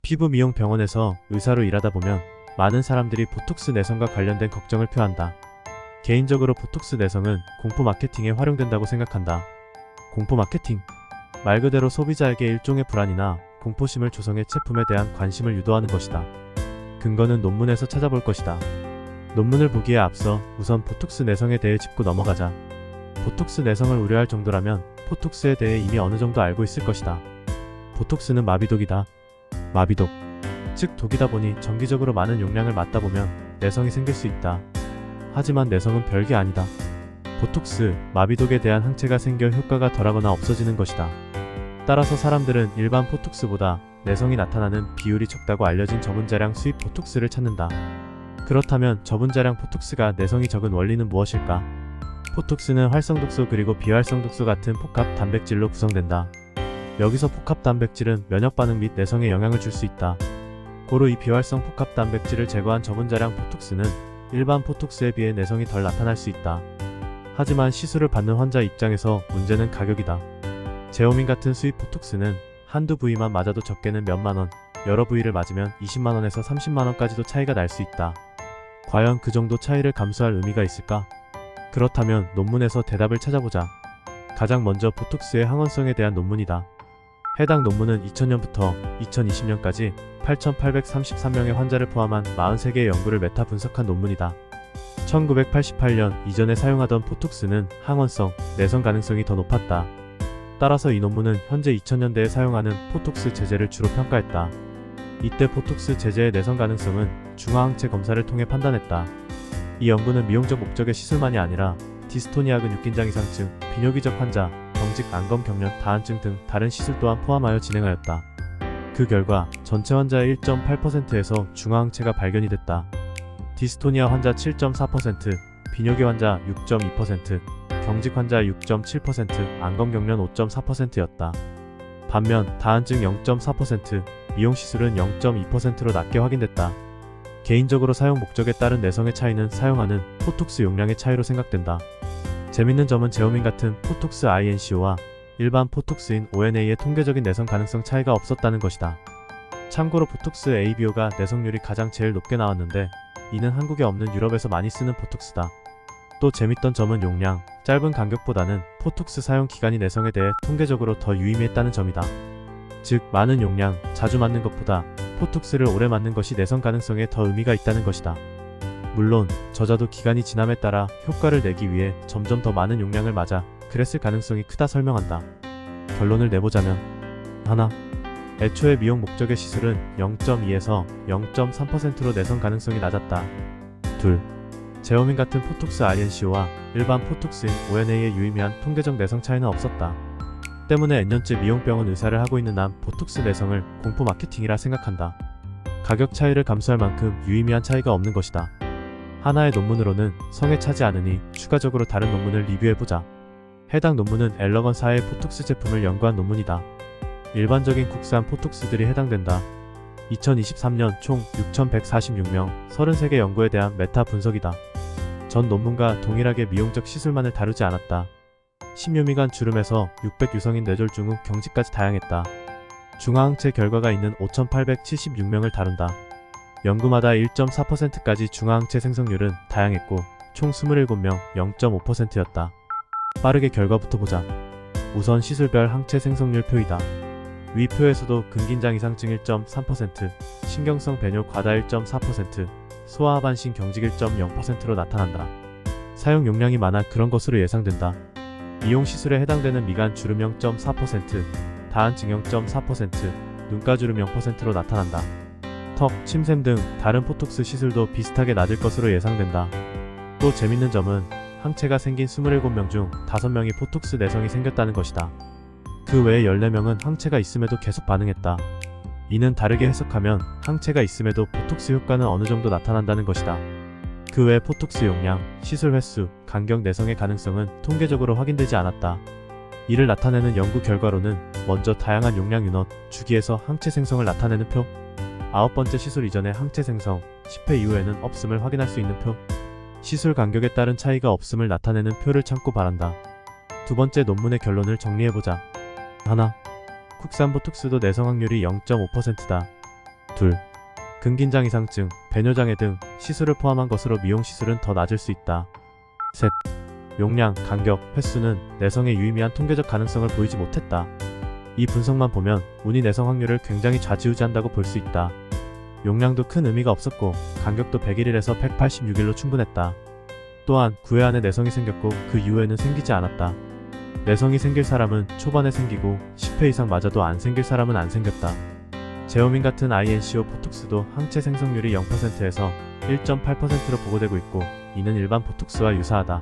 피부 미용 병원에서 의사로 일하다 보면 많은 사람들이 보톡스 내성과 관련된 걱정을 표한다. 개인적으로 보톡스 내성은 공포 마케팅에 활용된다고 생각한다. 공포 마케팅? 말 그대로 소비자에게 일종의 불안이나 공포심을 조성해 제품에 대한 관심을 유도하는 것이다. 근거는 논문에서 찾아볼 것이다. 논문을 보기에 앞서 우선 보톡스 내성에 대해 짚고 넘어가자. 보톡스 내성을 우려할 정도라면 보톡스에 대해 이미 어느 정도 알고 있을 것이다. 보톡스는 마비독이다. 마비독, 즉 독이다 보니 정기적으로 많은 용량을 맞다 보면 내성이 생길 수 있다. 하지만 내성은 별게 아니다. 보톡스, 마비독에 대한 항체가 생겨 효과가 덜하거나 없어지는 것이다. 따라서 사람들은 일반 보톡스보다 내성이 나타나는 비율이 적다고 알려진 저분자량 수입 보톡스를 찾는다. 그렇다면 저분자량 보톡스가 내성이 적은 원리는 무엇일까? 보톡스는 활성독소 그리고 비활성독소 같은 복합 단백질로 구성된다. 여기서 복합 단백질은 면역 반응 및 내성에 영향을 줄 수 있다. 고로 이 비활성 복합 단백질을 제거한 저분자량 보톡스는 일반 보톡스에 비해 내성이 덜 나타날 수 있다. 하지만 시술을 받는 환자 입장에서 문제는 가격이다. 제오민 같은 수입 보톡스는 한두 부위만 맞아도 적게는 몇만원, 여러 부위를 맞으면 20만원에서 30만원까지도 차이가 날 수 있다. 과연 그 정도 차이를 감수할 의미가 있을까? 그렇다면 논문에서 대답을 찾아보자. 가장 먼저 보톡스의 항원성에 대한 논문이다. 해당 논문은 2000년부터 2020년까지 8,833명의 환자를 포함한 43개의 연구를 메타 분석한 논문이다. 1988년 이전에 사용하던 보톡스는 항원성, 내성 가능성이 더 높았다. 따라서 이 논문은 현재 2000년대에 사용하는 보톡스 제제를 주로 평가했다. 이때 보톡스 제제의 내성 가능성은 중화항체 검사를 통해 판단했다. 이 연구는 미용적 목적의 시술만이 아니라 디스토니아 근육긴장 이상증, 비뇨기적 환자, 경직 안검 경련, 다한증 등 다른 시술 또한 포함하여 진행하였다. 그 결과 전체 환자의 1.8%에서 중화항체가 발견이 됐다. 디스토니아 환자 7.4%, 비뇨기 환자 6.2%, 경직 환자 6.7%, 안검 경련 5.4%였다. 반면 다한증 0.4%, 미용 시술은 0.2%로 낮게 확인됐다. 개인적으로 사용 목적에 따른 내성의 차이는 사용하는 보톡스 용량의 차이로 생각된다. 재밌는 점은 제오민 같은 보톡스 INCO와 일반 보톡스인 ONA의 통계적인 내성 가능성 차이가 없었다는 것이다. 참고로 보톡스 ABO가 내성률이 가장 제일 높게 나왔는데 이는 한국에 없는 유럽에서 많이 쓰는 보톡스다. 또 재밌던 점은 용량, 짧은 간격보다는 보톡스 사용 기간이 내성에 대해 통계적으로 더 유의미했다는 점이다. 즉 많은 용량, 자주 맞는 것보다 보톡스를 오래 맞는 것이 내성 가능성에 더 의미가 있다는 것이다. 물론 저자도 기간이 지남에 따라 효과를 내기 위해 점점 더 많은 용량을 맞아 그랬을 가능성이 크다 설명한다. 결론을 내보자면 하나, 애초에 미용 목적의 시술은 0.2에서 0.3%로 내성 가능성이 낮았다. 둘, 제오민 같은 보톡스 INCO와 일반 보톡스인 ONA의 유의미한 통계적 내성 차이는 없었다. 때문에 N년째 미용병원 의사를 하고 있는 난 보톡스 내성을 공포 마케팅이라 생각한다. 가격 차이를 감수할 만큼 유의미한 차이가 없는 것이다. 하나의 논문으로는 성에 차지 않으니 추가적으로 다른 논문을 리뷰해보자. 해당 논문은 엘러건사의 보톡스 제품을 연구한 논문이다. 일반적인 국산 보톡스들이 해당된다. 2023년 총 6,146명 33개 연구에 대한 메타 분석이다. 전 논문과 동일하게 미용적 시술만을 다루지 않았다. 심유미간 주름에서 600유성인 뇌졸중 후 경직까지 다양했다. 중화항체 결과가 있는 5,876명을 다룬다. 연구마다 1.4%까지 중화항체 생성률은 다양했고 총 27명 0.5%였다. 빠르게 결과부터 보자. 우선 시술별 항체 생성률 표이다. 위 표에서도 근긴장 이상증 1.3%, 신경성 배뇨 과다 1.4%, 소아하반신 경직 1.0%로 나타난다. 사용 용량이 많아 그런 것으로 예상된다. 미용 시술에 해당되는 미간 주름 0.4%, 다한증 0.4%, 눈가주름 0%로 나타난다. 턱, 침샘 등 다른 보톡스 시술도 비슷하게 낮을 것으로 예상된다. 또 재밌는 점은 항체가 생긴 27명 중 5명이 보톡스 내성이 생겼다는 것이다. 그 외에 14명은 항체가 있음에도 계속 반응했다. 이는 다르게 해석하면 항체가 있음에도 보톡스 효과는 어느 정도 나타난다는 것이다. 그 외 보톡스 용량, 시술 횟수, 간격 내성의 가능성은 통계적으로 확인되지 않았다. 이를 나타내는 연구 결과로는 먼저 다양한 용량 유넛, 주기에서 항체 생성을 나타내는 표, 9번째 시술 이전에 항체 생성, 10회 이후에는 없음을 확인할 수 있는 표, 시술 간격에 따른 차이가 없음을 나타내는 표를 참고 바란다. 두 번째 논문의 결론을 정리해보자. 하나, 국산 보톡스도 내성 확률이 0.5%다. 둘. 근긴장 이상증, 배뇨장애 등 시술을 포함한 것으로 미용 시술은 더 낮을 수 있다. 셋. 용량, 간격, 횟수는 내성의 유의미한 통계적 가능성을 보이지 못했다. 이 분석만 보면 운이 내성 확률을 굉장히 좌지우지한다고 볼 수 있다. 용량도 큰 의미가 없었고 간격도 101일에서 186일로 충분했다. 또한 9회 안에 내성이 생겼고 그 이후에는 생기지 않았다. 내성이 생길 사람은 초반에 생기고 10회 이상 맞아도 안 생길 사람은 안 생겼다. 제오민 같은 INCO 보톡스도 항체 생성률이 0%에서 1.8%로 보고되고 있고 이는 일반 보톡스와 유사하다.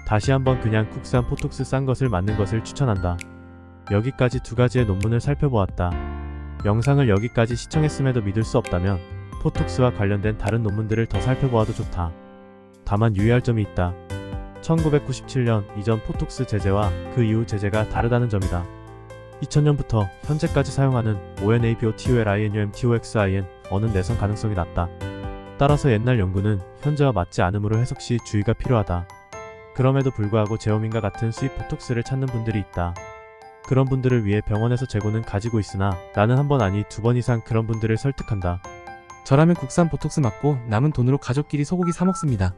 다시 한번 그냥 국산 보톡스 싼 것을 맞는 것을 추천한다. 여기까지 두 가지의 논문을 살펴보았다. 영상을 여기까지 시청했음에도 믿을 수 없다면 보톡스와 관련된 다른 논문들을 더 살펴보아도 좋다. 다만 유의할 점이 있다. 1997년 이전 보톡스 제제와 그 이후 제제가 다르다는 점이다. 2000년부터 현재까지 사용하는 ONABOTOLINUMTOXIN 어는 내성 가능성이 낮다. 따라서 옛날 연구는 현재와 맞지 않으므로 해석 시 주의가 필요하다. 그럼에도 불구하고 제오민과 같은 수입 보톡스를 찾는 분들이 있다. 그런 분들을 위해 병원에서 재고는 가지고 있으나 나는 한 번 아니 2번 이상 그런 분들을 설득한다. 저라면 국산 보톡스 맞고 남은 돈으로 가족끼리 소고기 사 먹습니다.